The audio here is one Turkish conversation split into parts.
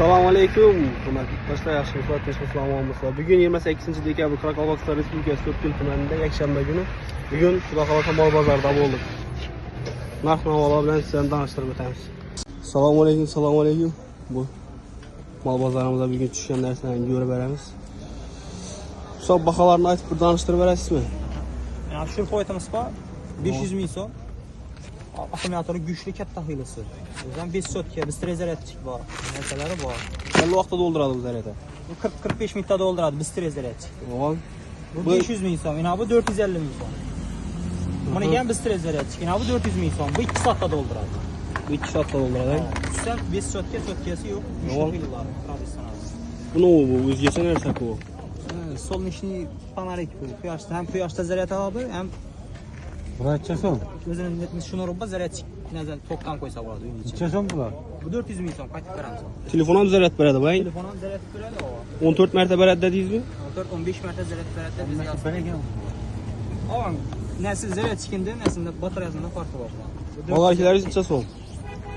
Assalomu alaykum. Hurmatli yurtdoshlar, yaxshimisizlar, tinchmisizlar? Bugun 28 dekabr Qoraqalpog'iston Respublikasi To'rtko'l tumanida yakshanba kuni. Bugun Xudo xolasa mol bozorida bo'ldik. Narx-navolar bilan sizlarni tanishtirib o'tamiz. Assalomu alaykum. Bu mol bozorimizda bugun tushgan narsalarni ko'rib beramiz. Hisob baholarni aytib bir tanishtirib berasizmi? Yani şu boyutimiz var. 500 ming so'm. Akkumulyatori güçlü katta hilasi. O yüzden 5 sotka biz trezeretçik var. Narsalari bor. Qanday vaqtda to'ldiradi bu zarada? Bu 40-45 minutda dolduradi biz trezeretçik. O'g'il. Bu 500 ming so'm. Yine bu 450 ming so'm. Bunu ham biz trezeretçik. Yine bu 400 ming so'm. Bu 2 soatda dolduradi. Bu 2 soatda to'ldiradi. Üstten 5 sotkasi yok. Güçlü hilalar. Bu ne bu? O'zgacha narsa bu. Solnishniy panorik bu. Quyoshda zaryad oladi, ham Necha so'm? o'zining netmiz shuni urib zaryadchik nazar to'kdan qo'ysa bo'ladi uyning ichiga. Necha so'm bular? Bu 400 ming so'm qaytib beramiz. Telefon ham zaryad beradi, bang. Telefon ham zaryad beradi. 14 marta beradi dedingizmi? 14-15 marta zaryad beradi biz yozdik. Avan, nasıl zaryad chekindi, nasıl batareyasida farqi bor. Bolgarchilaringiz necha so'm?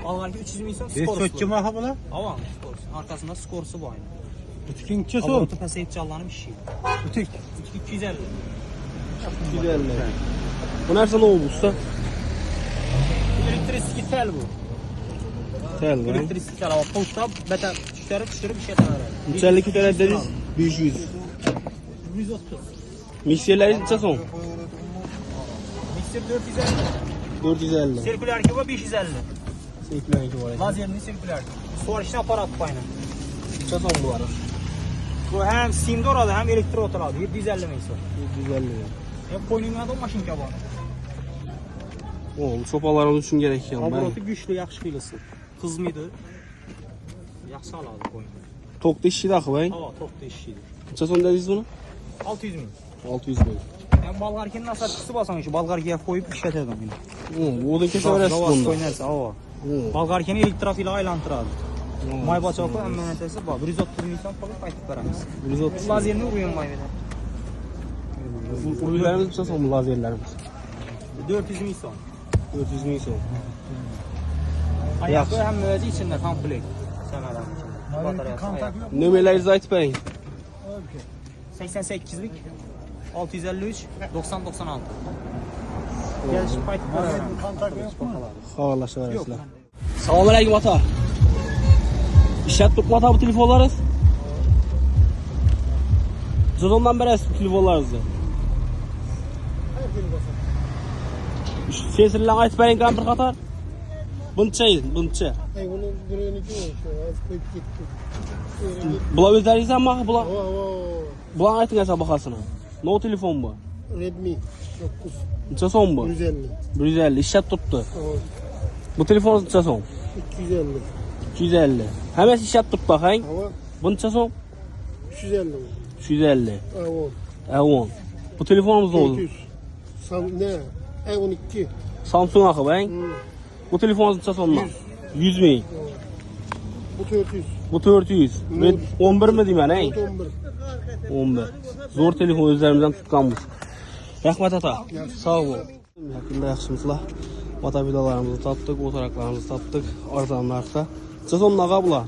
Bolgarki 300 ming so'm 5 skor. so'kki maha bular? Avan, skor. Arkasında skorsu bor. Butik necha so'm? Avtomobil pasayib çallanib ishi. Butik 250. 250. Bu narsa ne oldu usta? Elektrik tel bu. Tel mi? Elektrik tel. Pultda beta tushirib ishga taqaladi. Neçəlik tel dediniz? 500. 130. Miksiyerleringiz neçə so'm? Mikser 450. 450. Sirkulyarki var 550. Sirkulyarki var. Lazerli sirkulyarki. So'rishni aparat payına. Neçə so'm bu arada? Bu hem simde oladi hem elektrik oladi. 750 ming so'm. 750. Hep qo'yningda mashinka bor. Oğlum sopalarımız için gerekiyor. Oborotu güçlü, yaxshi hilasi. Qizmaydi. Yaxshi oladi qo'yni. Tokda işçi daxı bang. Havo to'xta ishlaydi. Neçə so'm dediniz bunu? 600 ming. 600 bin. Hem bolgarkini nasatchisi bo'lsang shu bolgarkiga qo'yib ishlatadi meni. Bu odun kese veresiz bunda. Qo'ynarsa, havo. Bolgarkini elektrofil aylantiradi. May bachoqi hamma narsasi bor. 130 ming so'm qilib qaytib beramiz. 130. Lazerni urgan mayda. Uruylarımız neçə so'm lazerlerimiz? 400 ming so'm. 400 bin so'm. Ayağı hem özü içinde komplekt. Sanadan içinde. Bataryası ayağı. Nömerlerinizi aytib bering. 88'lik 653 90 96. Gelişip qaytib beramiz. Xabarlashaverasizlar. Assalomu alaykum ata. İşletdik ata bu telefonlarınız? Zodondan berasiz bu telefonlarınızı. Sesini aytib bering bir qator. Buncha. Bunu biriniki şu az koyup gitti. Bular o'zlaringiz ham maqi bular? Bular Ayting bahasini. No telefon bu. Redmi 9 Necha so'm bu? 150. 150 ishlat turibdi. Bu telefon necha so'm? 250. 250. Hammasi ishlat turibdi, hang. Hava Bu necha so'm? 350. 350. Hava Avon. Bu telefonimiz ne oldu? 400. Ne? E12. Samsung akı bang. Bu telefonunuz necha so'm? 100 ming. Bu 400. Bu 400. Ben 11 mi deyman, hang? 11. 11. Zo'r telefon o'zlarimizdan tutganmiz. Rahmat ata. Sağ ol. Yakında yaxshimisizlar. Ota vidalarımızı tattık, oturaklarımızı tattık. Arzan narxda. Necha so'm naqa bular?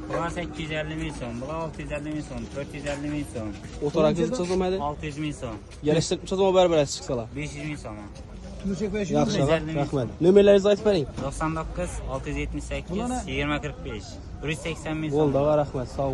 Bunlar 850 ming so'm, bular 650 ming so'm, 450 ming so'm, Oturakınız necha so'm edi? 600 ming so'm, Geliştik necha so'm berasiz chiqsalar? 500 ming so'm. Yaxshi, rahmat. Nomerlaringizni aytib bering. 99 678 20 45 180 ming so'm. Bo'ldi, rahmat, sağ ol.